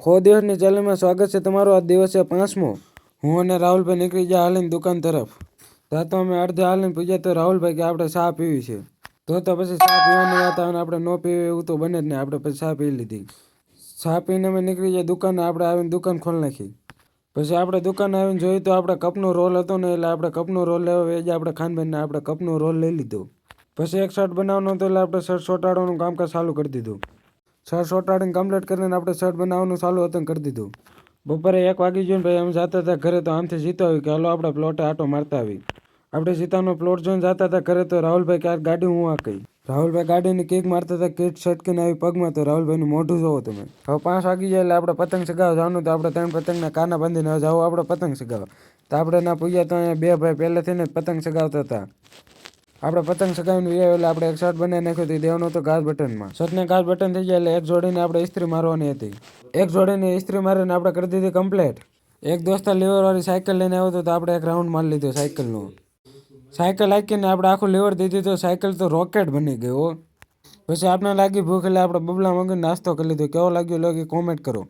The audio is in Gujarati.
ખો દિવસની ચેલેન્જમાં સ્વાગત છે તમારું. આ દિવસ છે 5મો. હું અને રાહુલભાઈ નીકળી ગયા હાલીને દુકાન તરફ. ત્યાં તો અમે અડધે હાલીને પૂછ્યા તો રાહુલભાઈ કે આપણે ચા પીવી છે. તો પછી ચા પીવાની વાત આવે ને આપણે ન પીવી એવું તો બને જ નહીં. આપણે પછી ચા પી લીધી. ચા પીને અમે નીકળી ગયા દુકાને. આપણે આવીને દુકાન ખોલી નાખી. પછી આપણે દુકાને આવીને જોયું તો આપણે કપનો રોલ હતો ને, એટલે આપણે કપનો રોલ લેવા વેજ આપણે ખાનભાઈને આપણે કપનો રોલ લઈ લીધો. પછી એક શર્ટ બનાવવાનો હતો એટલે આપણે શર્ટ ચોંટાડવાનું કામકાજ ચાલુ કરી દીધું. શર્ટ ચોંટાડીને કમ્પ્લીટ કરીને આપણે શર્ટ બનાવવાનું ચાલુ હતું કરી દીધું. બપોરે 1 વાગી ગયો ને ભાઈ અમે જતા હતા ઘરે. તો આમથી જીતો આવ્યું કે હાલો આપણે પ્લોટે આટો મારતા આવી. આપણે સીતાનો પ્લોટ જોઈને જતા હતા ઘરે. તો રાહુલભાઈ ક્યાંક ગાડી હું આ કહી. રાહુલભાઈ ગાડીની કિક મારતા હતા. કિક છટકીને આવી પગમાં. તો રાહુલભાઈનું મોઢું જોવો તમે. હવે 5 વાગી જાય એટલે આપણે પતંગ ચગાવવા જવાનું. તો આપણે 3 પતંગના કાના બાંધીને હવે જાવ આપણે પતંગ ચગાવવા. તો આપણે ના પૂછ્યા તો અહીંયા 2 ભાઈ પહેલેથી ને પતંગ ચગાવતા હતા. આપણે પતંગ ચગાવીને એટલે આપણે એક શર્ટ બનાવી નાખ્યો હતો. દેવાનો હતો ઘાસ બટનમાં. શર્ટને ઘાસ બટન થઈ જાય એટલે એક જોડીને આપણે ઇસ્ત્રી મારવાની હતી. એક જોડીને ઇસ્ત્રી મારીને આપણે કરી દીધી કમ્પ્લીટ. એક દોસ્ત લીવરવાળી સાયકલ લઈને આવ્યો હતો. તો આપણે એક રાઉન્ડ મારી લીધો સાયકલનો. સાયકલ હાંકીને આપણે આખું લીવર દીધી. તો સાયકલ તો રોકેટ બની ગઈ હો. પછી આપણે લાગી ભૂખ એટલે આપણે બબલા મંગીને નાસ્તો કરી લીધો. કેવો લાગ્યો લોગી કોમેન્ટ કરો.